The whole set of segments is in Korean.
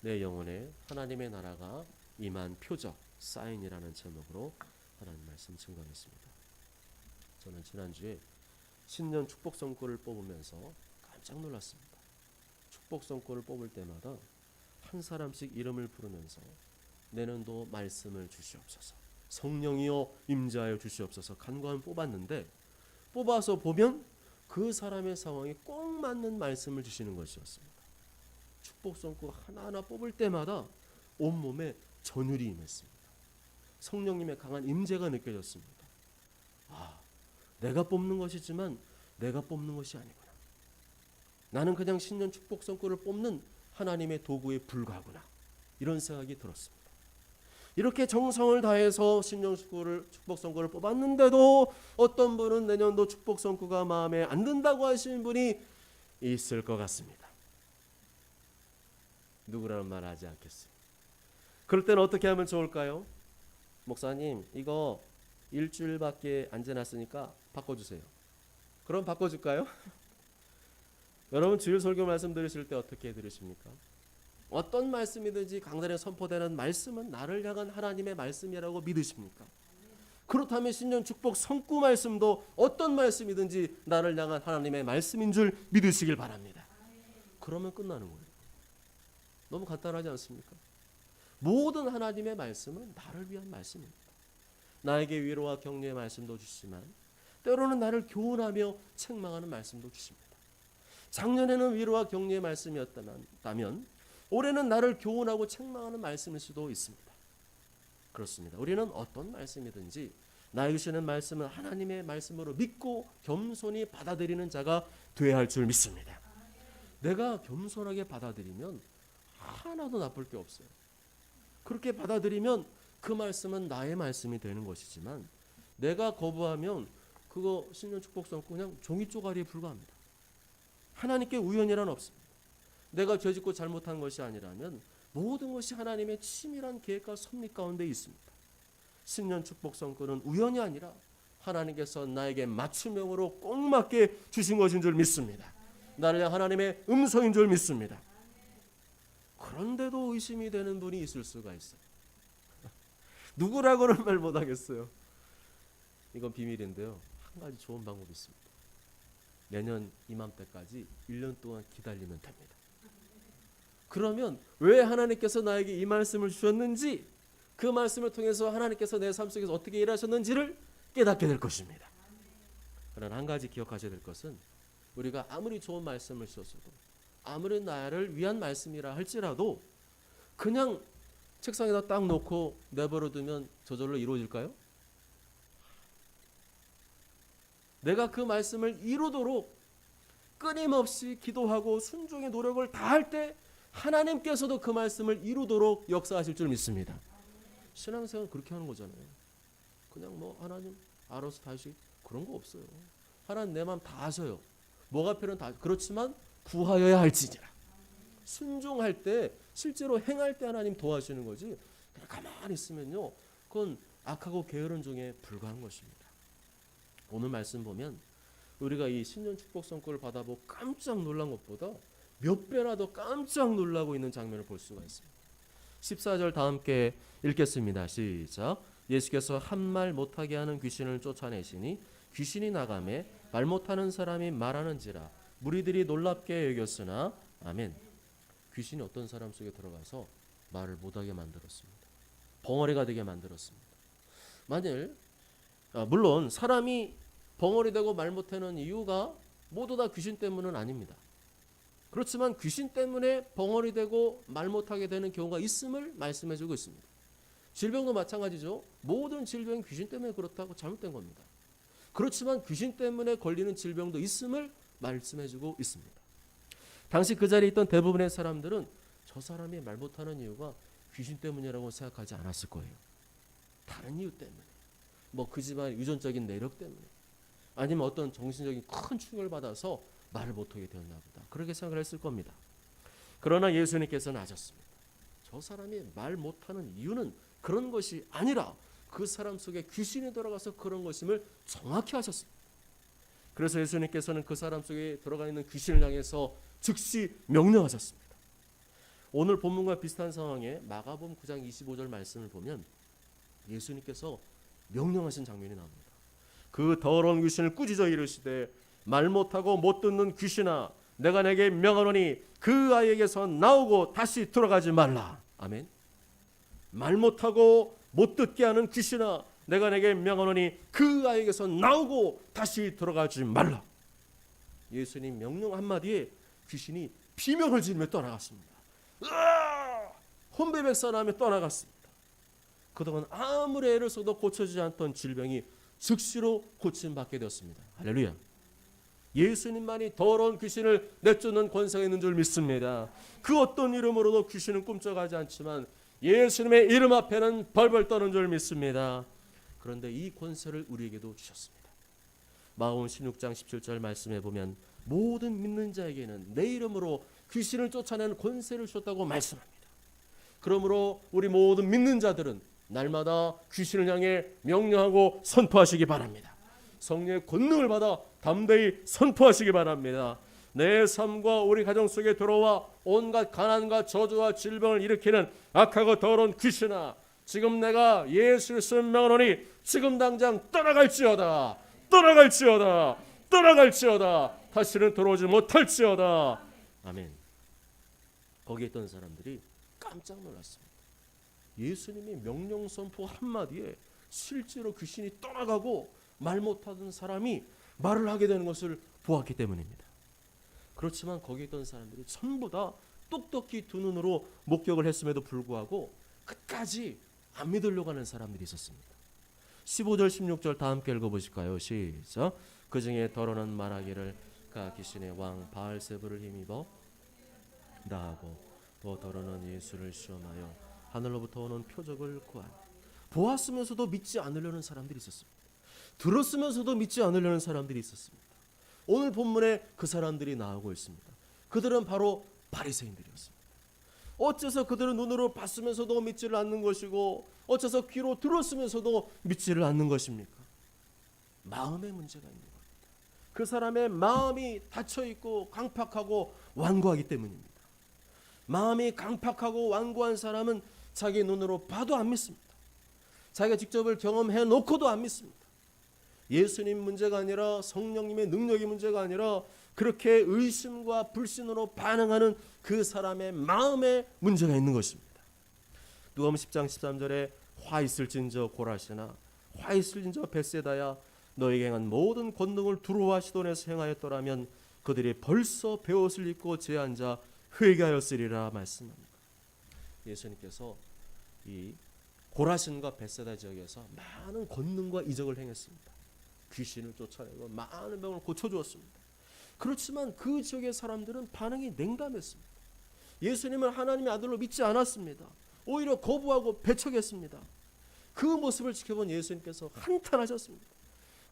내 영혼에 하나님의 나라가 임한 표적, 사인이라는 제목으로 하나님 말씀 증거했습니다. 저는 지난주에 신년 축복 성구를 뽑으면서 깜짝 놀랐습니다. 축복 성구를 뽑을 때마다 한 사람씩 이름을 부르면서 내년도 말씀을 주시옵소서, 성령이여 임재하여 주시옵소서 간구하며 뽑았는데, 뽑아서 보면 그 사람의 상황에 꼭 맞는 말씀을 주시는 것이었습니다. 축복 성구 하나하나 뽑을 때마다 온몸에 전율이 임했습니다. 성령님의 강한 임재가 느껴졌습니다. 내가 뽑는 것이지만 내가 뽑는 것이 아니구나. 나는 그냥 신년 축복 성구를 뽑는 하나님의 도구에 불과하구나. 이런 생각이 들었습니다. 이렇게 정성을 다해서 신년 축복 성구를 뽑았는데도 어떤 분은 내년도 축복 성구가 마음에 안 든다고 하시는 분이 있을 것 같습니다. 누구라는 말 하지 않겠어요. 그럴 때는 어떻게 하면 좋을까요? 목사님, 이거 일주일밖에 안 지났으니까 바꿔주세요. 그럼 바꿔줄까요? 여러분, 주일 설교 말씀 들으실 때 어떻게 들으십니까? 어떤 말씀이든지 강단에 선포되는 말씀은 나를 향한 하나님의 말씀이라고 믿으십니까? 그렇다면 신년 축복 성구 말씀도 어떤 말씀이든지 나를 향한 하나님의 말씀인 줄 믿으시길 바랍니다. 그러면 끝나는 거예요. 너무 간단하지 않습니까? 모든 하나님의 말씀은 나를 위한 말씀입니다. 나에게 위로와 격려의 말씀도 주시지만 때로는 나를 교훈하며 책망하는 말씀도 주십니다. 작년에는 위로와 격려의 말씀이었다면 올해는 나를 교훈하고 책망하는 말씀일 수도 있습니다. 그렇습니다. 우리는 어떤 말씀이든지 나에게 주시는 말씀은 하나님의 말씀으로 믿고 겸손히 받아들이는 자가 되어야 할 줄 믿습니다. 내가 겸손하게 받아들이면 하나도 나쁠 게 없어요. 그렇게 받아들이면 그 말씀은 나의 말씀이 되는 것이지만, 내가 거부하면 그거 신년 축복 성구 그냥 종이 쪼가리에 불과합니다. 하나님께 우연이란 없습니다. 내가 죄짓고 잘못한 것이 아니라면 모든 것이 하나님의 치밀한 계획과 섭리 가운데 있습니다. 신년 축복 성구는 우연이 아니라 하나님께서 나에게 맞춤형으로 꼭 맞게 주신 것인 줄 믿습니다. 나를 향한 하나님의 음성인 줄 믿습니다. 그런데도 의심이 되는 분이 있을 수가 있어요. 누구라고는 말 못하겠어요. 이건 비밀인데요, 한 가지 좋은 방법이 있습니다. 내년 이맘때까지 1년 동안 기다리면 됩니다. 그러면 왜 하나님께서 나에게 이 말씀을 주셨는지, 그 말씀을 통해서 하나님께서 내 삶 속에서 어떻게 일하셨는지를 깨닫게 될 것입니다. 그러나 한 가지 기억하셔야 될 것은, 우리가 아무리 좋은 말씀을 주셨어도, 아무리 나를 위한 말씀이라 할지라도 그냥 책상에다 딱 놓고 내버려 두면 저절로 이루어질까요? 내가 그 말씀을 이루도록 끊임없이 기도하고 순종의 노력을 다할 때 하나님께서도 그 말씀을 이루도록 역사하실 줄 믿습니다. 신앙생활은 그렇게 하는 거잖아요. 그냥 하나님 알아서 다시, 그런 거 없어요. 하나님 내 마음 다 아셔요. 뭐가 필요한 다. 그렇지만 구하여야 할지니라. 순종할 때, 실제로 행할 때 하나님 도와주시는 거지, 그냥 가만히 있으면요, 그건 악하고 게으른 종에 불과한 것입니다. 오늘 말씀 보면 우리가 이 신년 축복 성구를 받아보고 깜짝 놀란 것보다 몇 배나 더 깜짝 놀라고 있는 장면을 볼 수가 있습니다. 14절 다 함께 읽겠습니다. 시작. 예수께서 한 말 못하게 하는 귀신을 쫓아내시니 귀신이 나가매 말 못하는 사람이 말하는지라 무리들이 놀랍게 여겼으나. 아멘. 귀신이 어떤 사람 속에 들어가서 말을 못하게 만들었습니다. 벙어리가 되게 만들었습니다. 물론 사람이 벙어리 되고 말 못하는 이유가 모두 다 귀신 때문은 아닙니다. 그렇지만 귀신 때문에 벙어리 되고 말 못하게 되는 경우가 있음을 말씀해주고 있습니다. 질병도 마찬가지죠. 모든 질병이 귀신 때문에 그렇다고 잘못된 겁니다. 그렇지만 귀신 때문에 걸리는 질병도 있음을 말씀해주고 있습니다. 당시 그 자리에 있던 대부분의 사람들은 저 사람이 말 못하는 이유가 귀신 때문이라고 생각하지 않았을 거예요. 다른 이유 때문에, 그 집안의 유전적인 내력 때문에, 아니면 어떤 정신적인 큰 충격을 받아서 말을 못하게 되었나 보다, 그렇게 생각을 했을 겁니다. 그러나 예수님께서는 아셨습니다. 저 사람이 말 못하는 이유는 그런 것이 아니라 그 사람 속에 귀신이 들어가서 그런 것임을 정확히 하셨습니다. 그래서 예수님께서는 그 사람 속에 들어가 있는 귀신을 향해서 즉시 명령하셨습니다. 오늘 본문과 비슷한 상황에 마가복음 9장 25절 말씀을 보면 예수님께서 명령하신 장면이 나옵니다. 그 더러운 귀신을 꾸짖어 이르시되 말 못하고 못 듣는 귀신아 내가 내게 명하노니 그 아이에게서 나오고 다시 들어가지 말라. 아멘. 말 못하고 못 듣게 하는 귀신아 내가 내게 명하노니 그 아이에게서 나오고 다시 들어가지 말라. 예수님 명령 한마디에 귀신이 비명을 지르며 떠나갔습니다. 혼배백산하며 떠나갔습니다. 그동안 아무리 애를 써도 고쳐지지 않던 질병이 즉시로 고침받게 되었습니다. 할렐루야. 예수님만이 더러운 귀신을 내쫓는 권세가 있는 줄 믿습니다. 그 어떤 이름으로도 귀신은 꿈쩍하지 않지만 예수님의 이름 앞에는 벌벌 떠는 줄 믿습니다. 그런데 이 권세를 우리에게도 주셨습니다. 마가복음 16장 17절 말씀해 보면 모든 믿는 자에게는 내 이름으로 귀신을 쫓아내는 권세를 주셨다고 말씀합니다. 그러므로 우리 모든 믿는 자들은 날마다 귀신을 향해 명령하고 선포하시기 바랍니다. 성령의 권능을 받아 담대히 선포하시기 바랍니다. 내 삶과 우리 가정 속에 들어와 온갖 가난과 저주와 질병을 일으키는 악하고 더러운 귀신아 지금 내가 예수를 명하노니 지금 당장 떠나갈지어다. 떠나갈지어다. 떠나갈지어다. 다시는 들어오지 못할지어다. 아멘. 거기에 있던 사람들이 깜짝 놀랐습니다. 예수님이 명령 선포 한마디에 실제로 귀신이 떠나가고 말 못하던 사람이 말을 하게 되는 것을 보았기 때문입니다. 그렇지만 거기에 있던 사람들이 전부 다 똑똑히 두 눈으로 목격을 했음에도 불구하고 끝까지 안 믿으려고 하는 사람들이 있었습니다. 15절 16절 다 함께 읽어보실까요? 시작. 그 중에 더러는 말하기를 가 귀신의 왕 바알세불을 힘입어 나하고 또 더러는 예수를 시험하여 하늘로부터 오는 표적을 구하니. 보았으면서도 믿지 않으려는 사람들이 있었습니다. 들었으면서도 믿지 않으려는 사람들이 있었습니다. 오늘 본문에 그 사람들이 나오고 있습니다. 그들은 바로 바리새인들이었습니다. 어째서 그들은 눈으로 봤으면서도 믿지를 않는 것이고 어째서 귀로 들었으면서도 믿지를 않는 것입니까? 마음의 문제가 있는 겁니다. 그 사람의 마음이 닫혀있고 강팍하고 완고하기 때문입니다. 마음이 강팍하고 완고한 사람은 자기 눈으로 봐도 안 믿습니다. 자기가 직접을 경험해 놓고도 안 믿습니다. 예수님 문제가 아니라 성령님의 능력이 문제가 아니라 그렇게 의심과 불신으로 반응하는 그 사람의 마음에 문제가 있는 것입니다. 누가복음 10장 13절에 화 있을진저 고라시나 화 있을진저 벳세다야 너에게 행한 모든 권능을 두로와 시돈에서 행하였더라면 그들이 벌써 베옷을 입고 제앉아 회개하였으리라 말씀합니다. 예수님께서 이 고라신과 벳세다 지역에서 많은 권능과 이적을 행했습니다. 귀신을 쫓아내고 많은 병을 고쳐주었습니다. 그렇지만 그 지역의 사람들은 반응이 냉담했습니다. 예수님을 하나님의 아들로 믿지 않았습니다. 오히려 거부하고 배척했습니다. 그 모습을 지켜본 예수님께서 한탄하셨습니다.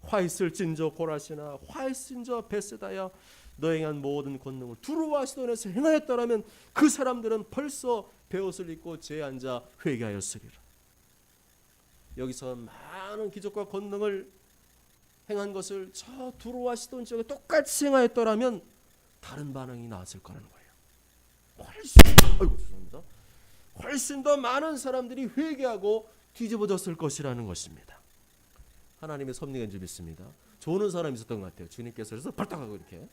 화 있을진저 고라시나 화 있을진저 벳세다야 너에 행한 모든 권능을 두로와 시돈에서 행하였더라면 그 사람들은 벌써 베옷을 입고 제에 앉아 회개하였으리라. 여기서 많은 기적과 권능을 행한 것을 저 두로와 시돈 지역에 똑같이 행하였더라면 다른 반응이 나왔을 거라는 거예요. 훨씬 더 많은 사람들이 회개하고 뒤집어졌을 것이라는 것입니다. 하나님의 섭리인 줄 믿습니다. 좋은 사람이 있었던 것 같아요. 주님께서 그래서 발탁하고 이렇게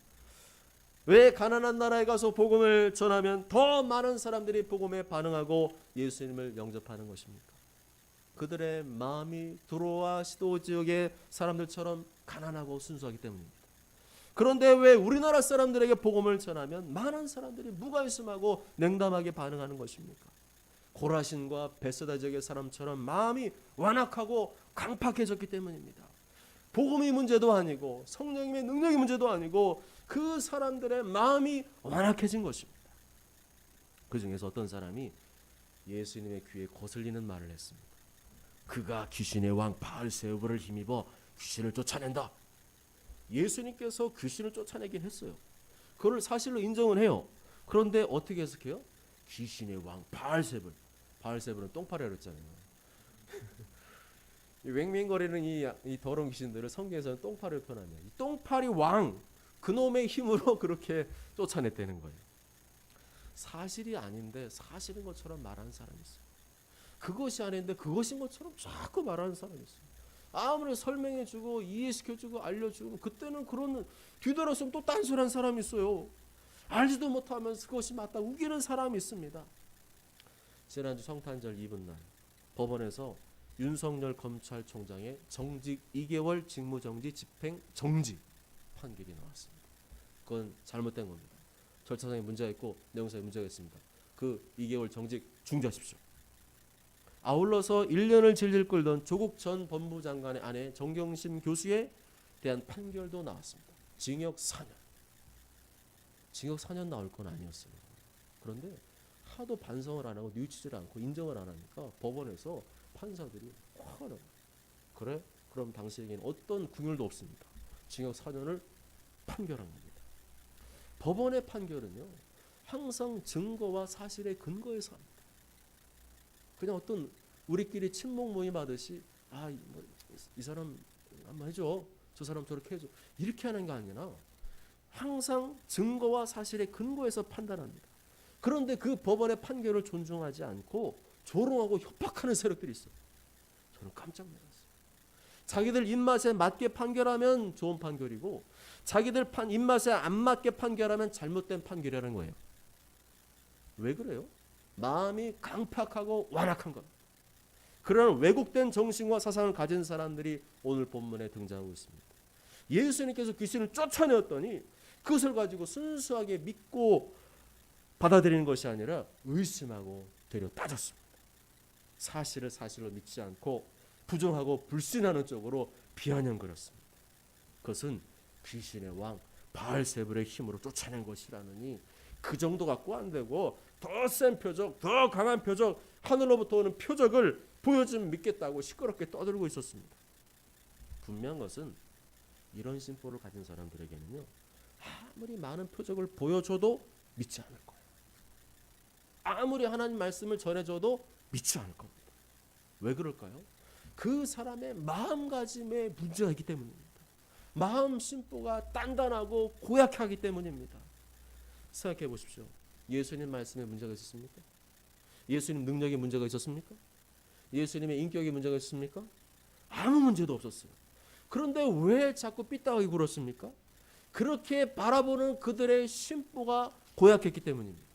왜 가난한 나라에 가서 복음을 전하면 더 많은 사람들이 복음에 반응하고 예수님을 영접하는 것입니까? 그들의 마음이 두로와 시도 지역의 사람들처럼 가난하고 순수하기 때문입니다. 그런데 왜 우리나라 사람들에게 복음을 전하면 많은 사람들이 무관심하고 냉담하게 반응하는 것입니까? 고라신과 벳세다 지역의 사람처럼 마음이 완악하고 강팍해졌기 때문입니다. 복음이 문제도 아니고 성령님의 능력이 문제도 아니고 그 사람들의 마음이 완악해진 것입니다. 그 중에서 어떤 사람이 예수님의 귀에 거슬리는 말을 했습니다. 그가 귀신의 왕 바알세불을 힘입어 귀신을 쫓아낸다. 예수님께서 귀신을 쫓아내긴 했어요. 그걸 사실로 인정은 해요. 그런데 어떻게 해석해요? 귀신의 왕 바알세불. 바알세불은 똥파리라고 했잖아요. 맹맹거리는 이 더러운 귀신들을 성경에서는 똥파리로 표현합니다. 이 똥파리 왕 그놈의 힘으로 그렇게 쫓아냈다는 거예요. 사실이 아닌데 사실인 것처럼 말하는 사람이 있어요. 그것이 아닌데 그것인 것처럼 자꾸 말하는 사람이 있어요. 아무리 설명해주고 이해시켜주고 알려주고 그때는 그런 뒤돌아서면 또 딴소리한 사람이 있어요. 알지도 못하면서 그것이 맞다 우기는 사람이 있습니다. 지난주 성탄절 이브날 법원에서 윤석열 검찰총장의 정직 2개월 직무정지 집행 정지 판결이 나왔습니다. 그건 잘못된 겁니다. 절차상에 문제가 있고 내용상에 문제가 있습니다. 그 2개월 정직 중지하십시오. 아울러서 1년을 질질 끌던 조국 전 법무장관의 아내 정경심 교수에 대한 판결도 나왔습니다. 징역 4년. 징역 4년 나올 건 아니었어요. 그런데 하도 반성을 안 하고 뉘우치질 않고 인정을 안 하니까 법원에서 판사들이 화가 나요. 그래? 그럼 당시에는 어떤 궁율도 없습니다. 징역 4년을 판결한 겁니다. 법원의 판결은요, 항상 증거와 사실의 근거에서 합니다. 그냥 어떤 우리끼리 친목 모임하듯이 이 사람 한번 해줘, 저 사람 저렇게 해줘, 이렇게 하는 게 아니라 항상 증거와 사실의 근거에서 판단합니다. 그런데 그 법원의 판결을 존중하지 않고 조롱하고 협박하는 세력들이 있어요. 저는 깜짝 놀랐어요. 자기들 입맛에 맞게 판결하면 좋은 판결이고 자기들 입맛에 안 맞게 판결하면 잘못된 판결이라는 거예요. 왜 그래요? 마음이 강팍하고 완악한 겁니다. 그런 왜곡된 정신과 사상을 가진 사람들이 오늘 본문에 등장하고 있습니다. 예수님께서 귀신을 쫓아내었더니 그것을 가지고 순수하게 믿고 받아들이는 것이 아니라 의심하고 되려 따졌습니다. 사실을 사실로 믿지 않고 부정하고 불신하는 쪽으로 비아냥거렸습니다. 그것은 귀신의 왕 바알세불의 힘으로 쫓아낸 것이라느니 그 정도 갖고 안 되고 더 센 표적, 더 강한 표적, 하늘로부터 오는 표적을 보여주면 믿겠다고 시끄럽게 떠들고 있었습니다. 분명한 것은 이런 심보를 가진 사람들에게는요, 아무리 많은 표적을 보여줘도 믿지 않을 거예요. 아무리 하나님 말씀을 전해줘도 믿지 않을 겁니다. 왜 그럴까요? 그 사람의 마음가짐에 문제가 있기 때문입니다. 마음 심보가 단단하고 고약하기 때문입니다. 생각해 보십시오. 예수님 말씀에 문제가 있었습니까? 예수님 능력에 문제가 있었습니까? 예수님의 인격에 문제가 있었습니까? 아무 문제도 없었어요. 그런데 왜 자꾸 삐딱하게 굴었습니까? 그렇게 바라보는 그들의 심보가 고약했기 때문입니다.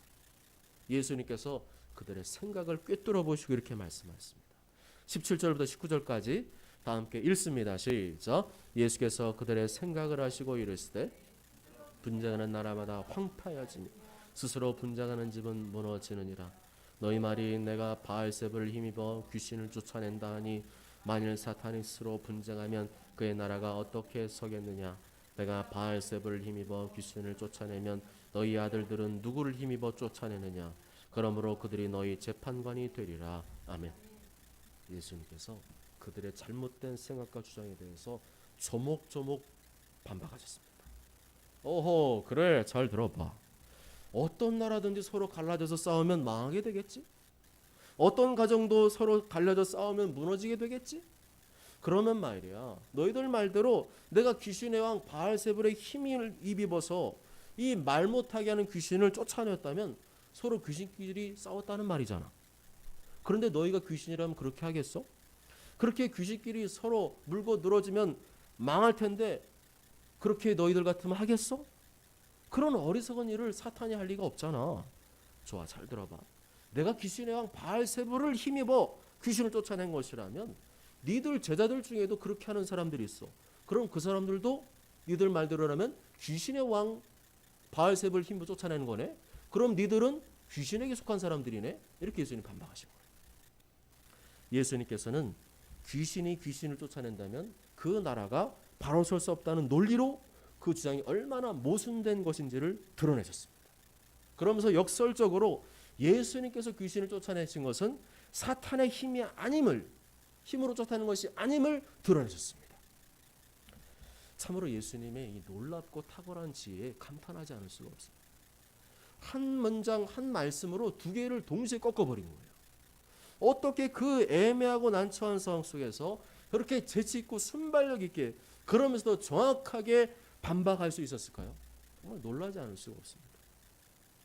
예수님께서 그들의 생각을 꿰뚫어 보시고 이렇게 말씀하셨습니다. 17절부터 19절까지 다 함께 읽습니다. 시작. 예수께서 그들의 생각을 하시고 이르시되 분쟁하는 나라마다 황폐하여지며 스스로 분쟁하는 집은 무너지느니라. 너희 말이 내가 바알세불을 힘입어 귀신을 쫓아낸다 하니 만일 사탄이 스스로 분쟁하면 그의 나라가 어떻게 서겠느냐. 내가 바알세불을 힘입어 귀신을 쫓아내면 너희 아들들은 누구를 힘입어 쫓아내느냐. 그러므로 그들이 너희 재판관이 되리라. 아멘. 예수님께서 그들의 잘못된 생각과 주장에 대해서 조목조목 반박하셨습니다. 오호, 그래, 잘 들어봐. 어떤 나라든지 서로 갈라져서 싸우면 망하게 되겠지? 어떤 가정도 서로 갈라져 싸우면 무너지게 되겠지? 그러면 말이야, 너희들 말대로 내가 귀신의 왕 바알세불의 힘을 입어서 이 말 못하게 하는 귀신을 쫓아냈다면 서로 귀신끼리 싸웠다는 말이잖아. 그런데 너희가 귀신이라면 그렇게 하겠어? 그렇게 귀신끼리 서로 물고 늘어지면 망할 텐데 그렇게 너희들 같으면 하겠어? 그런 어리석은 일을 사탄이 할 리가 없잖아. 좋아, 잘 들어봐. 내가 귀신의 왕 바알세불을 힘입어 귀신을 쫓아낸 것이라면 니들 제자들 중에도 그렇게 하는 사람들이 있어. 그럼 그 사람들도 니들 말대로라면 귀신의 왕 바알세불을 힘입어 쫓아내는 거네. 그럼 니들은 귀신에게 속한 사람들이네. 이렇게 예수님 반박하신 거예요. 예수님께서는 귀신이 귀신을 쫓아낸다면 그 나라가 바로 설 수 없다는 논리로 그 주장이 얼마나 모순된 것인지를 드러내셨습니다. 그러면서 역설적으로 예수님께서 귀신을 쫓아내신 것은 사탄의 힘이 아님을, 힘으로 쫓아내는 것이 아님을 드러내셨습니다. 참으로 예수님의 이 놀랍고 탁월한 지혜에 감탄하지 않을 수가 없습니다. 한 문장 한 말씀으로 두 개를 동시에 꺾어버린 거예요. 어떻게 그 애매하고 난처한 상황 속에서 그렇게 재치있고 순발력 있게 그러면서도 정확하게 반박할 수 있었을까요? 정말 놀라지 않을 수가 없습니다.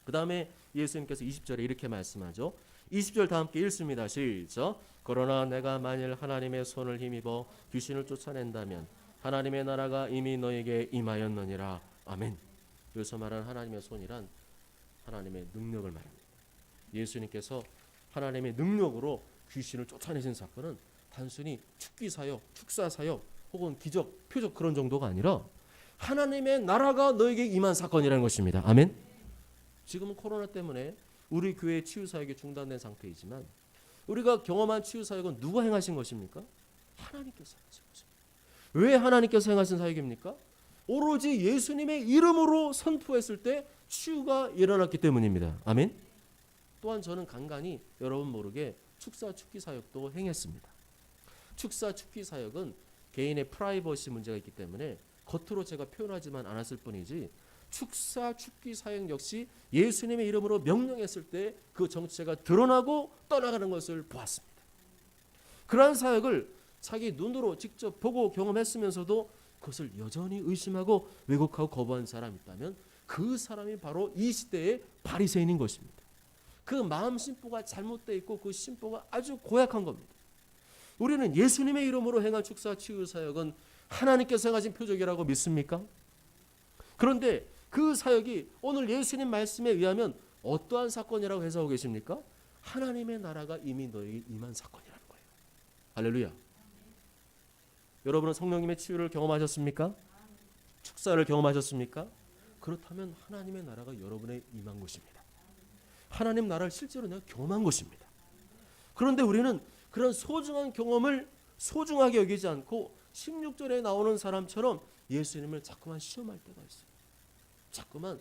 그 다음에 예수님께서 20절에 이렇게 말씀하죠. 20절 다 함께 읽습니다. 시작. 그러나 내가 만일 하나님의 손을 힘입어 귀신을 쫓아낸다면 하나님의 나라가 이미 너에게 임하였느니라. 아멘. 여기서 말하는 하나님의 손이란 하나님의 능력을 말합니다. 예수님께서 하나님의 능력으로 귀신을 쫓아내신 사건은 단순히 축기사역, 축사사역 혹은 기적, 표적 그런 정도가 아니라 하나님의 나라가 너에게 임한 사건이라는 것입니다. 아멘. 지금은 코로나 때문에 우리 교회의 치유사역이 중단된 상태이지만 우리가 경험한 치유사역은 누가 행하신 것입니까? 하나님께서 행하신 것입니다. 왜 하나님께서 행하신 사역입니까? 오로지 예수님의 이름으로 선포했을 때 치유가 일어났기 때문입니다. 아멘. 또한 저는 간간히 여러분 모르게 축사 축기 사역도 행했습니다. 축사 축기 사역은 개인의 프라이버시 문제가 있기 때문에 겉으로 제가 표현하지만 않았을 뿐이지 축사 축기 사역 역시 예수님의 이름으로 명령했을 때 그 정체가 드러나고 떠나가는 것을 보았습니다. 그러한 사역을 자기 눈으로 직접 보고 경험했으면서도 그것을 여전히 의심하고 왜곡하고 거부한 사람이 있다면 그 사람이 바로 이 시대의 바리새인인 것입니다. 그 마음 심보가 잘못되어 있고 그 심보가 아주 고약한 겁니다. 우리는 예수님의 이름으로 행한 축사 치유 사역은 하나님께서 행하신 표적이라고 믿습니까? 그런데 그 사역이 오늘 예수님 말씀에 의하면 어떠한 사건이라고 해석하고 계십니까? 하나님의 나라가 이미 너에게 임한 사건이라는 거예요. 할렐루야. 여러분은 성령님의 치유를 경험하셨습니까? 축사를 경험하셨습니까? 그렇다면 하나님의 나라가 여러분에 임한 것입니다. 하나님 나라를 실제로 내가 경험한 것입니다. 그런데 우리는 그런 소중한 경험을 소중하게 여기지 않고 16절에 나오는 사람처럼 예수님을 자꾸만 시험할 때가 있어요. 자꾸만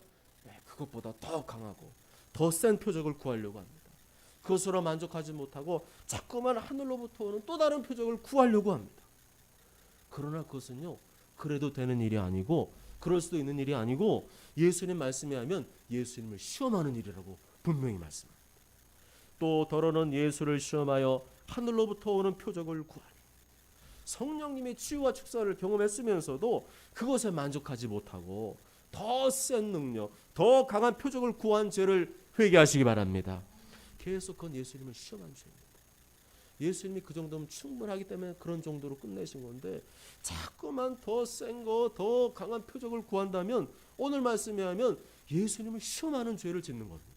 그것보다 더 강하고 더 센 표적을 구하려고 합니다. 그것으로 만족하지 못하고 자꾸만 하늘로부터 오는 또 다른 표적을 구하려고 합니다. 그러나 그것은요, 그래도 되는 일이 아니고 그럴 수도 있는 일이 아니고 예수님 말씀에 하면 예수님을 시험하는 일이라고 분명히 말씀합니다. 또 더러는 예수를 시험하여 하늘로부터 오는 표적을 구하니, 성령님의 치유와 축사를 경험했으면서도 그것에 만족하지 못하고 더 센 능력, 더 강한 표적을 구한 죄를 회개하시기 바랍니다. 계속 그건 예수님을 시험한 죄입니다. 예수님이 그 정도면 충분하기 때문에 그런 정도로 끝내신 건데 자꾸만 더 센 거, 더 강한 표적을 구한다면 오늘 말씀에 하면 예수님을 시험하는 죄를 짓는 겁니다.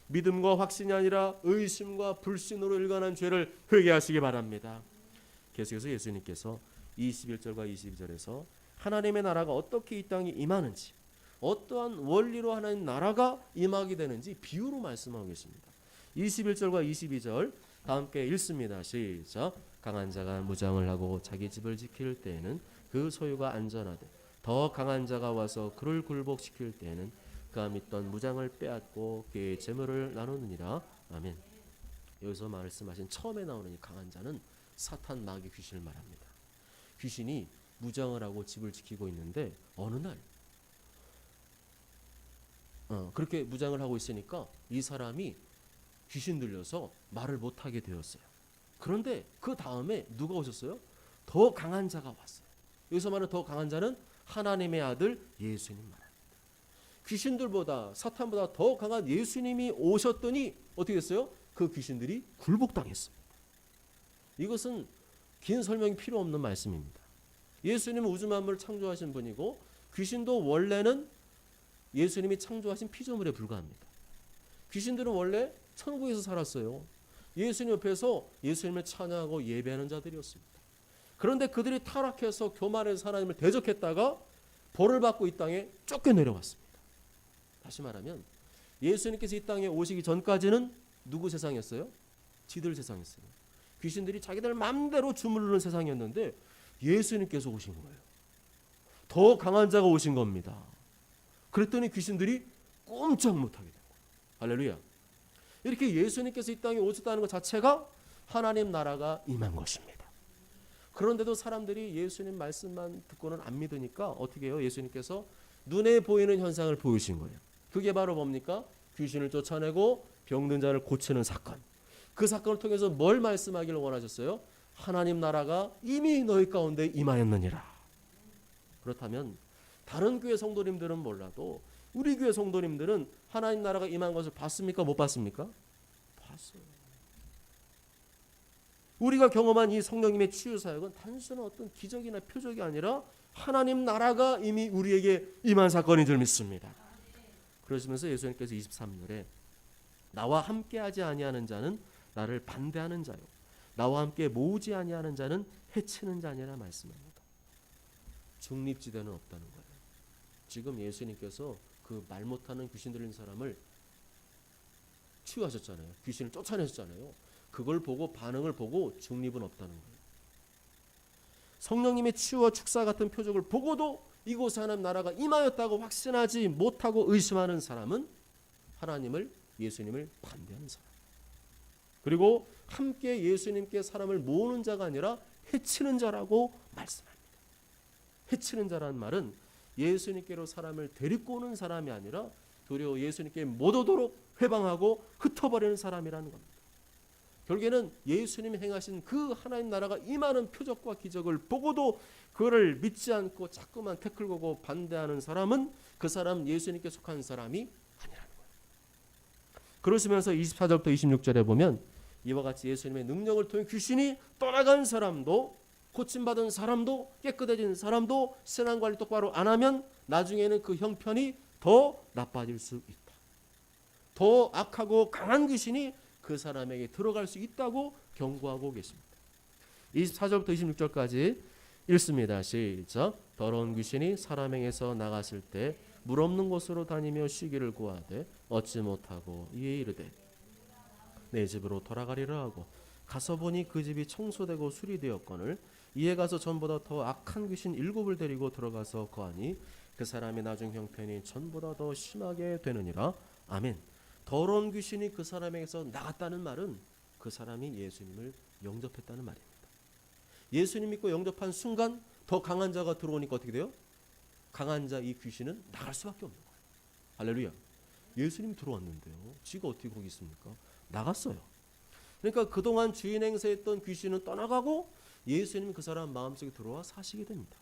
믿음과 확신이 아니라 의심과 불신으로 일관한 죄를 회개하시기 바랍니다. 계속해서 예수님께서 21절과 22절에서 하나님의 나라가 어떻게 이 땅에 임하는지, 어떠한 원리로 하나님 나라가 임하게 되는지 비유로 말씀하고 계십니다. 21절과 22절 다 함께 읽습니다. 시작. 강한 자가 무장을 하고 자기 집을 지킬 때에는 그 소유가 안전하되 더 강한 자가 와서 그를 굴복시킬 때에는 그가 믿던 무장을 빼앗고 그의 재물을 나누느니라. 아멘. 여기서 말씀하신 처음에 나오는 이 강한 자는 사탄 마귀 귀신을 말합니다. 귀신이 무장을 하고 집을 지키고 있는데 어느 날 그렇게 무장을 하고 있으니까 이 사람이 귀신 들려서 말을 못하게 되었어요. 그런데 그 다음에 누가 오셨어요? 더 강한 자가 왔어요. 여기서 말하는 더 강한 자는 하나님의 아들 예수님 말합니다. 귀신들보다 사탄보다 더 강한 예수님이 오셨더니 어떻게 됐어요? 그 귀신들이 굴복당했습니다. 이것은 긴 설명이 필요 없는 말씀입니다. 예수님은 우주 만물을 창조하신 분이고 귀신도 원래는 예수님이 창조하신 피조물에 불과합니다. 귀신들은 원래 천국에서 살았어요. 예수님 옆에서 예수님을 찬양하고 예배하는 자들이었습니다. 그런데 그들이 타락해서 교만해서 하나님을 대적했다가 벌을 받고 이 땅에 쫓겨내려왔습니다. 다시 말하면 예수님께서 이 땅에 오시기 전까지는 누구 세상이었어요? 지들 세상이었어요. 귀신들이 자기들 마음대로 주무르는 세상이었는데 예수님께서 오신 거예요. 더 강한 자가 오신 겁니다. 그랬더니 귀신들이 꼼짝 못하게 된 거예요. 할렐루야. 이렇게 예수님께서 이 땅에 오셨다는 것 자체가 하나님 나라가 임한 것입니다. 그런데도 사람들이 예수님 말씀만 듣고는 안 믿으니까 어떻게 해요? 예수님께서 눈에 보이는 현상을 보이신 거예요. 그게 바로 뭡니까? 귀신을 쫓아내고 병든 자를 고치는 사건. 그 사건을 통해서 뭘 말씀하기를 원하셨어요? 하나님 나라가 이미 너희 가운데 임하였느니라. 그렇다면 다른 교회 성도님들은 몰라도 우리 교회 성도님들은 하나님 나라가 임한 것을 봤습니까? 못 봤습니까? 봤어요. 우리가 경험한 이 성령님의 치유 사역은 단순한 어떤 기적이나 표적이 아니라 하나님 나라가 이미 우리에게 임한 사건인 줄 믿습니다. 그러시면서 예수님께서 23절에 나와 함께하지 아니하는 자는 나를 반대하는 자요 나와 함께 모으지 아니하는 자는 해치는 자니라 말씀합니다. 중립지대는 없다는 거예요. 지금 예수님께서 그 말 못하는 귀신 들린 사람을 치유하셨잖아요. 귀신을 쫓아내셨잖아요. 그걸 보고 반응을 보고 중립은 없다는 거예요. 성령님의 치유와 축사 같은 표적을 보고도 이곳에 하나님 나라가 임하였다고 확신하지 못하고 의심하는 사람은 하나님을 예수님을 반대하는 사람. 그리고 함께 예수님께 사람을 모으는 자가 아니라 해치는 자라고 말씀합니다. 해치는 자라는 말은 예수님께로 사람을 데리고 오는 사람이 아니라 도리어 예수님께 못 오도록 회방하고 흩어버리는 사람이라는 겁니다. 결국에는 예수님이 행하신 그 하나님 나라가 임하는 표적과 기적을 보고도 그거를 믿지 않고 자꾸만 태클 거고 반대하는 사람은 그 사람 예수님께 속한 사람이 아니라는 거예요. 그러시면서 24절부터 26절에 보면 이와 같이 예수님의 능력을 통해 귀신이 떠나간 사람도 고침받은 사람도 깨끗해진 사람도 신앙관리 똑바로 안 하면 나중에는 그 형편이 더 나빠질 수 있다. 더 악하고 강한 귀신이 그 사람에게 들어갈 수 있다고 경고하고 계십니다. 24절부터 26절까지 읽습니다. 시작. 더러운 귀신이 사람에게서 나갔을 때 물 없는 곳으로 다니며 쉬기를 구하되 얻지 못하고 이에 이르되 내 집으로 돌아가리라 하고 가서 보니 그 집이 청소되고 수리되었거늘 이에 가서 전보다 더 악한 귀신 7을 데리고 들어가서 거하니 그 사람의 나중 형편이 전보다 더 심하게 되느니라. 아멘. 더러운 귀신이 그 사람에게서 나갔다는 말은 그 사람이 예수님을 영접했다는 말입니다. 예수님 믿고 영접한 순간 더 강한 자가 들어오니까 어떻게 돼요? 강한 자 이 귀신은 나갈 수밖에 없는 거예요. 할렐루야. 예수님 들어왔는데요. 지가 어떻게 거기 있습니까? 나갔어요. 그러니까 그동안 주인 행세했던 귀신은 떠나가고 예수님 그 사람 마음속에 들어와 사시게 됩니다.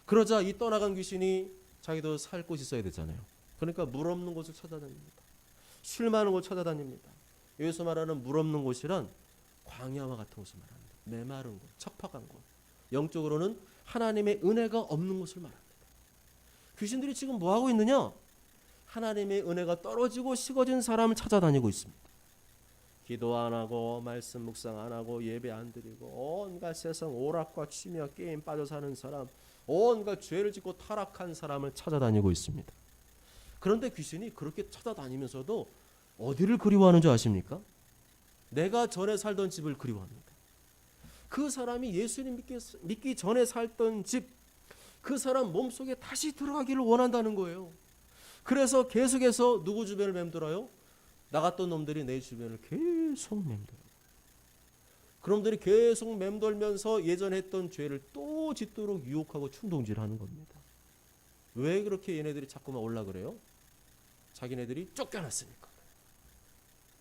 그러자 이 떠나간 귀신이 자기도 살 곳이 있어야 되잖아요. 그러니까 물 없는 곳을 찾아다닙니다. 쉴 만한 곳을 찾아다닙니다. 여기서 말하는 물 없는 곳이란 광야와 같은 곳을 말합니다. 메마른 곳, 척박한 곳. 영적으로는 하나님의 은혜가 없는 곳을 말합니다. 귀신들이 지금 뭐 하고 있느냐? 하나님의 은혜가 떨어지고 식어진 사람을 찾아다니고 있습니다. 기도 안 하고 말씀 묵상 안 하고 예배 안 드리고 온갖 세상 오락과 취미와 게임 빠져 사는 사람, 온갖 죄를 짓고 타락한 사람을 찾아다니고 있습니다. 그런데 귀신이 그렇게 찾아다니면서도 어디를 그리워하는 줄 아십니까? 내가 전에 살던 집을 그리워합니다. 그 사람이 예수님 믿기 전에 살던 집, 그 사람 몸속에 다시 들어가기를 원한다는 거예요. 그래서 계속해서 누구 주변을 맴돌아요? 나갔던 놈들이 내 주변을 계속 맴돌아요. 그놈들이 계속 맴돌면서 예전에 했던 죄를 또 짓도록 유혹하고 충동질하는 겁니다. 왜 그렇게 얘네들이 자꾸만 올라 그래요? 자기네들이 쫓겨났으니까.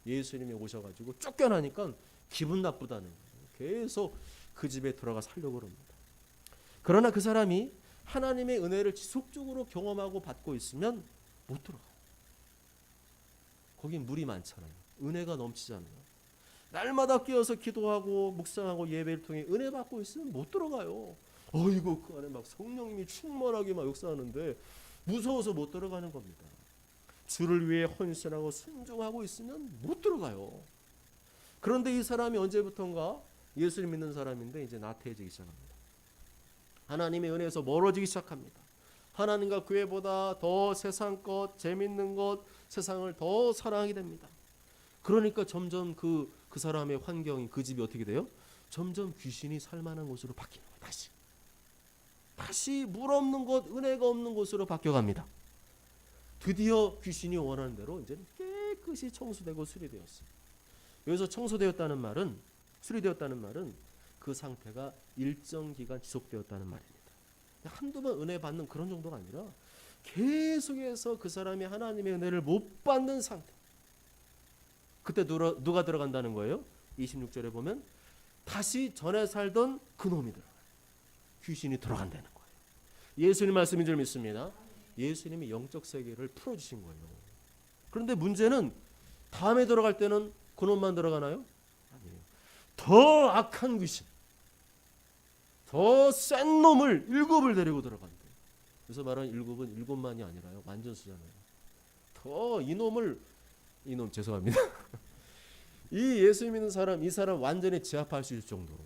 예수님이 오셔가지고 쫓겨나니까 기분 나쁘다는 거예요. 계속 그 집에 들어가 살려고 합니다. 그러나 그 사람이 하나님의 은혜를 지속적으로 경험하고 받고 있으면 못 들어가요. 거긴 물이 많잖아요. 은혜가 넘치잖아요. 날마다 깨어서 기도하고 묵상하고 예배를 통해 은혜 받고 있으면 못 들어가요. 어이구 그 안에 막 성령님이 충만하게 막 역사하는데 무서워서 못 들어가는 겁니다. 주를 위해 헌신하고 순종하고 있으면 못 들어가요. 그런데 이 사람이 언제부턴가 예수를 믿는 사람인데 이제 나태해지기 시작합니다. 하나님의 은혜에서 멀어지기 시작합니다. 하나님과 교회보다 더 세상 것, 재밌는 것, 세상을 더 사랑하게 됩니다. 그러니까 점점 그 사람의 환경이, 그 집이 어떻게 돼요? 점점 귀신이 살만한 곳으로 바뀌는 거예요. 다시 물 없는 곳, 은혜가 없는 곳으로 바뀌어갑니다. 드디어 귀신이 원하는 대로 이제 깨끗이 청소되고 수리되었어요. 여기서 청소되었다는 말은, 수리되었다는 말은 그 상태가 일정 기간 지속되었다는 말입니다. 한두 번 은혜 받는 그런 정도가 아니라 계속해서 그 사람이 하나님의 은혜를 못 받는 상태. 그때 누가 들어간다는 거예요? 26절에 보면 다시 전에 살던 그놈이 들어가요. 귀신이 들어간다는 거예요. 예수님 말씀인 줄 믿습니다. 예수님이 영적 세계를 풀어주신 거예요. 그런데 문제는 다음에 들어갈 때는 그놈만 들어가나요? 아니에요. 더 악한 귀신, 더 센 놈을 7을 데리고 들어간대요. 그래서 말하는 7은 7만이 아니라요, 완전수잖아요. 더 이놈 죄송합니다. 이 예수 믿는 사람, 이 사람 완전히 제압할 수 있을 정도로,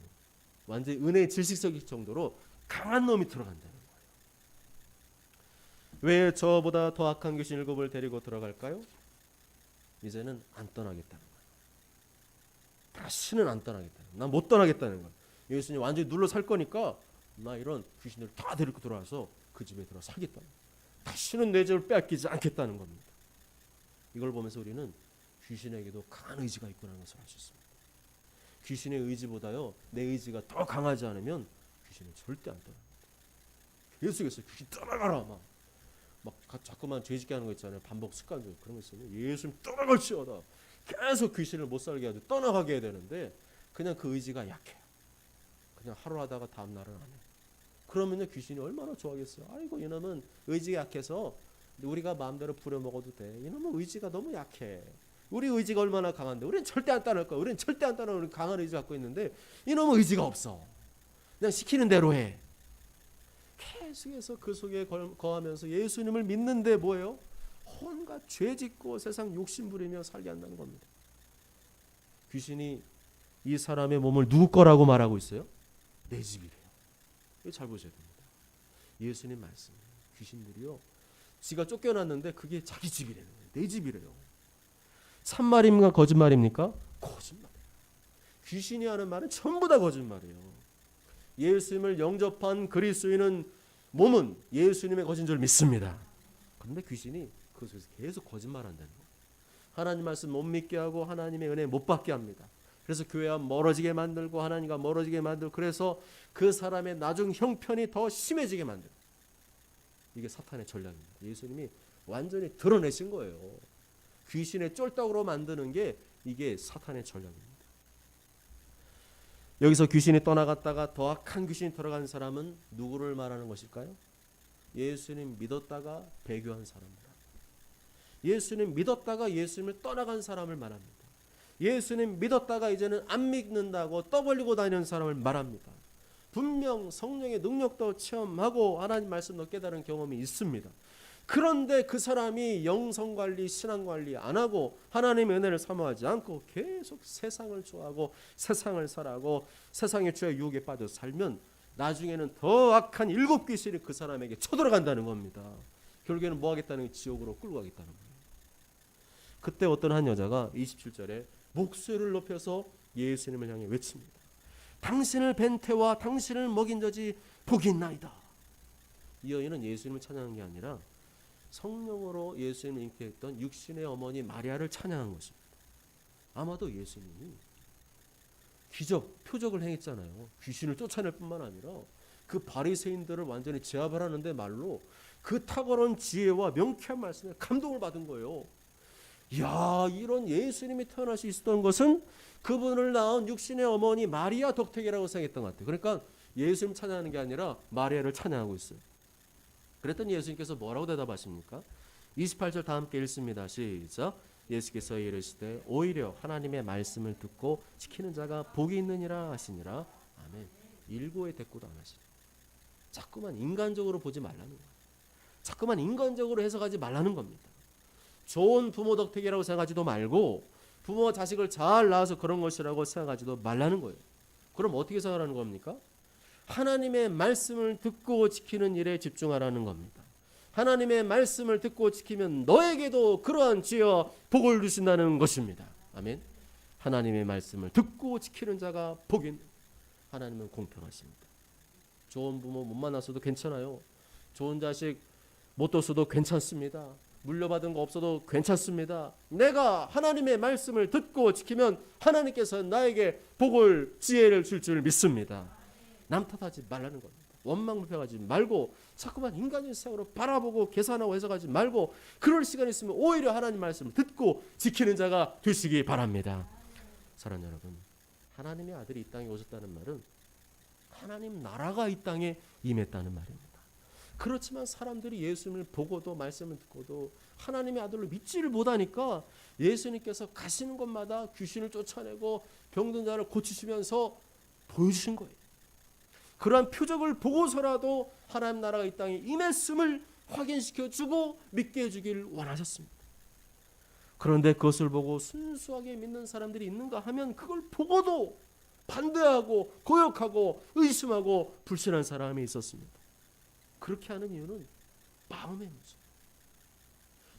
완전히 은혜의 질식적일 정도로 강한 놈이 들어간다는 거예요. 왜 저보다 더 악한 귀신 7을 데리고 들어갈까요? 이제는 안 떠나겠다는 거예요. 다시는 안 떠나겠다는 거예요. 난 못 떠나겠다는 거예요. 예수님 완전히 눌러 살 거니까 나 이런 귀신을 다 데리고 들어와서 그 집에 들어 살겠다. 다시는 내 집을 빼앗기지 않겠다는 겁니다. 이걸 보면서 우리는 귀신에게도 강한 의지가 있구나 하는 것을 알 수 있습니다. 귀신의 의지보다요, 내 의지가 더 강하지 않으면 귀신은 절대 안 떠납니다. 계속해서 귀신 떠나가라 막 자꾸만 죄짓게 하는 거 있잖아요. 반복 습관적으로 그런 거 있어요. 예수님 떠나갈지어다. 계속 귀신을 못 살게 하고 떠나가게 해야 되는데 그냥 그 의지가 약해요. 그냥 하루 하다가 다음 날은 안 해요. 그러면요 귀신이 얼마나 좋아하겠어요. 아이고 이놈은 의지가 약해서 우리가 마음대로 부려먹어도 돼. 이놈은 의지가 너무 약해. 우리 의지가 얼마나 강한데 우리는 절대 안 따를 거야. 우리는 절대 안 따르는 강한 의지 갖고 있는데 이놈은 의지가 없어. 그냥 시키는 대로 해. 계속해서 그 속에 거하면서 예수님을 믿는데 뭐예요? 온갖 죄 짓고 세상 욕심 부리며 살게 한다는 겁니다. 귀신이 이 사람의 몸을 누구 거라고 말하고 있어요? 내 집이래요. 이거 잘 보셔야 됩니다. 예수님 말씀. 귀신들이요, 지가 쫓겨났는데 그게 자기 집이래요. 내 집이래요. 참말입니까? 거짓말입니까? 거짓말이에요. 귀신이 하는 말은 전부 다 거짓말이에요. 예수님을 영접한 그리스도인은 몸은 예수님의 것인 줄 믿습니다. 그런데 귀신이 그 속에서 계속 거짓말한다는 거예요. 하나님 말씀 못 믿게 하고 하나님의 은혜 못 받게 합니다. 그래서 교회와 멀어지게 만들고 하나님과 멀어지게 만들고, 그래서 그 사람의 나중 형편이 더 심해지게 만들고. 이게 사탄의 전략입니다. 예수님이 완전히 드러내신 거예요. 귀신의 쫄딱으로 만드는 게 이게 사탄의 전략입니다. 여기서 귀신이 떠나갔다가 더 악한 귀신이 들어간 사람은 누구를 말하는 것일까요? 예수님 믿었다가 배교한 사람입니다. 예수님 믿었다가 예수님을 떠나간 사람을 말합니다. 예수님 믿었다가 이제는 안 믿는다고 떠벌리고 다니는 사람을 말합니다. 분명 성령의 능력도 체험하고 하나님 말씀도 깨달은 경험이 있습니다. 그런데 그 사람이 영성관리, 신앙관리 안 하고 하나님의 은혜를 사모하지 않고 계속 세상을 좋아하고 세상을 살아가고 세상의 죄와 유혹에 빠져 살면 나중에는 더 악한 7 귀신이 그 사람에게 쳐들어간다는 겁니다. 결국에는 뭐 하겠다는 거예요? 지옥으로 끌고 가겠다는 거예요. 그때 어떤 한 여자가 27절에 목소리를 높여서 예수님을 향해 외칩니다. 당신을 뵌 태와 당신을 먹인 자지 복이 있나이다. 이 여인은 예수님을 찬양한 게 아니라 성령으로 예수님을 잉태했던 육신의 어머니 마리아를 찬양한 것입니다. 아마도 예수님이 기적, 표적을 행했잖아요. 귀신을 쫓아낼 뿐만 아니라 그 바리새인들을 완전히 제압을 하는데 말로 그 탁월한 지혜와 명쾌한 말씀에 감동을 받은 거예요. 야, 이런 예수님이 태어날 수 있었던 것은 그분을 낳은 육신의 어머니 마리아 덕택이라고 생각했던 것 같아요. 그러니까 예수님 찬양하는 게 아니라 마리아를 찬양하고 있어요. 그랬더니 예수님께서 뭐라고 대답하십니까? 28절 다 함께 읽습니다. 시작. 예수께서 이르시되 오히려 하나님의 말씀을 듣고 지키는 자가 복이 있느니라 하시니라. 아멘. 일고의 대꾸도 안 하시네. 자꾸만 인간적으로 보지 말라는 거예요. 자꾸만 인간적으로 해석하지 말라는 겁니다. 좋은 부모 덕택이라고 생각하지도 말고 부모와 자식을 잘 낳아서 그런 것이라고 생각하지도 말라는 거예요. 그럼 어떻게 생각하는 겁니까? 하나님의 말씀을 듣고 지키는 일에 집중하라는 겁니다. 하나님의 말씀을 듣고 지키면 너에게도 그러한 지혜와 복을 주신다는 것입니다. 아멘. 하나님의 말씀을 듣고 지키는 자가 복이 있는, 하나님은 공평하십니다. 좋은 부모 못 만났어도 괜찮아요. 좋은 자식 못 뒀어도 괜찮습니다. 물려받은 거 없어도 괜찮습니다. 내가 하나님의 말씀을 듣고 지키면 하나님께서 나에게 복을, 지혜를 줄 줄 믿습니다. 남 탓하지 말라는 겁니다. 원망불평하지 말고 자꾸만 인간의 세상으로 바라보고 계산하고 해석하지 말고 그럴 시간이 있으면 오히려 하나님 말씀을 듣고 지키는 자가 되시기 바랍니다. 사랑하는 여러분, 하나님의 아들이 이 땅에 오셨다는 말은 하나님 나라가 이 땅에 임했다는 말입니다. 그렇지만 사람들이 예수님을 보고도 말씀을 듣고도 하나님의 아들로 믿지를 못하니까 예수님께서 가시는 곳마다 귀신을 쫓아내고 병든 자를 고치시면서 보여주신 거예요. 그러한 표적을 보고서라도 하나님 나라가 이 땅에 임했음을 확인시켜주고 믿게 해주길 원하셨습니다. 그런데 그것을 보고 순수하게 믿는 사람들이 있는가 하면 그걸 보고도 반대하고 고역하고 의심하고 불신한 사람이 있었습니다. 그렇게 하는 이유는 마음의 문제.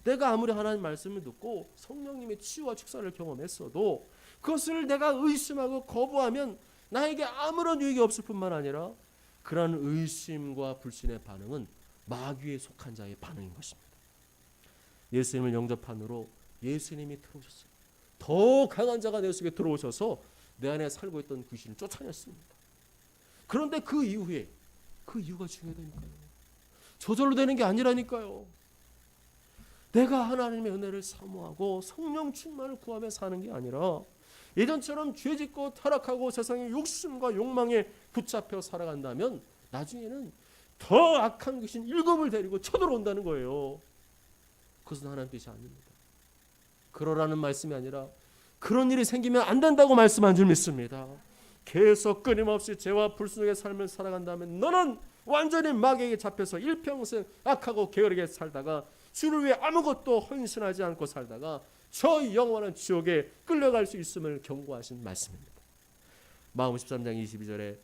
내가 아무리 하나님 말씀을 듣고 성령님의 치유와 축사를 경험했어도 그것을 내가 의심하고 거부하면 나에게 아무런 유익이 없을 뿐만 아니라 그러한 의심과 불신의 반응은 마귀에 속한 자의 반응인 것입니다. 예수님을 영접한으로 예수님이 들어오셨어요. 더 강한 자가 내 속에 들어오셔서 내 안에 살고 있던 귀신을 쫓아냈습니다. 그런데 그 이유가 중요하다니까요. 저절로 되는 게 아니라니까요. 내가 하나님의 은혜를 사모하고 성령 충만을 구하며 사는 게 아니라 예전처럼 죄짓고 타락하고 세상의 욕심과 욕망에 붙잡혀 살아간다면 나중에는 더 악한 귀신 7을 데리고 쳐들어온다는 거예요. 그것은 하나님 뜻이 아닙니다. 그러라는 말씀이 아니라 그런 일이 생기면 안 된다고 말씀한 줄 믿습니다. 계속 끊임없이 죄와 불순하게 삶을 살아간다면 너는 완전히 마귀에게 잡혀서 일평생 악하고 게으르게 살다가 주를 위해 아무것도 헌신하지 않고 살다가 저 영원한 지옥에 끌려갈 수 있음을 경고하신 말씀입니다. 마가복음 13장 22절에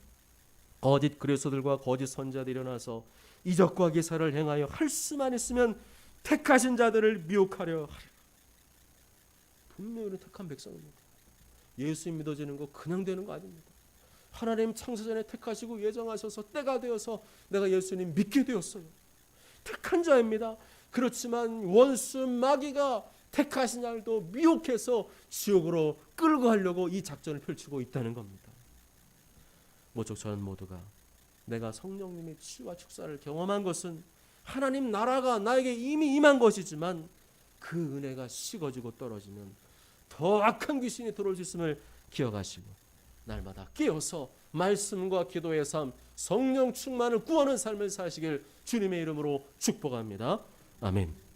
거짓 그리스도들과 거짓 선지자들이 일어나서 이적과 기사를 행하여 할 수만 있으면 택하신 자들을 미혹하려 하리라. 분명히 택한 백성입니다. 예수 믿어지는 거 그냥 되는 거 아닙니다. 하나님 창세전에 택하시고 예정하셔서 때가 되어서 내가 예수님 믿게 되었어요. 택한 자입니다. 그렇지만 원수 마귀가 택하신 자들도 미혹해서 지옥으로 끌고 가려고 이 작전을 펼치고 있다는 겁니다. 모쪼 저는 모두가 내가 성령님의 치유와 축사를 경험한 것은 하나님 나라가 나에게 이미 임한 것이지만 그 은혜가 식어지고 떨어지면 더 악한 귀신이 들어올 수 있음을 기억하시고 날마다 깨어서 말씀과 기도의 삶, 성령 충만을 구하는 삶을 사시길 주님의 이름으로 축복합니다. 아멘.